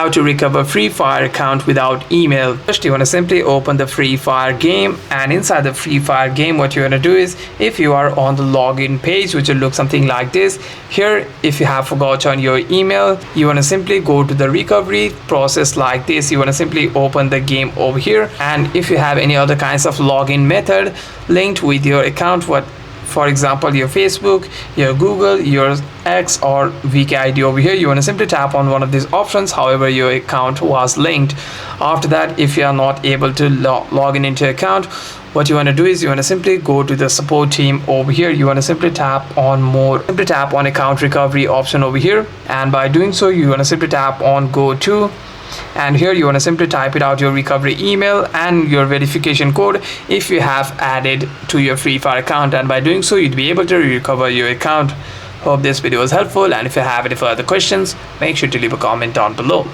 how to recover Free Fire account without email. First, you want to simply open the Free Fire game, and inside the Free Fire game, what you want to do is, if you are on the login page, which will look something like this, here if you have forgotten your email, you want to simply go to the recovery process like this. You want to simply open the game over here, and if you have any other kinds of login method linked with your account, for example your Facebook, your Google, your X or VKID over here, you want to simply tap on one of these options however your account was linked. After that, if you are not able to log in into your account, what you want to do is you want to simply go to the support team over here. You want to simply tap on account recovery option over here, and by doing so you want to simply tap on go to, and here you want to simply type it out your recovery email and your verification code if you have added to your Free Fire account, and by doing so you'd be able to recover your account. Hope this video was helpful, and if you have any further questions, make sure to leave a comment down below.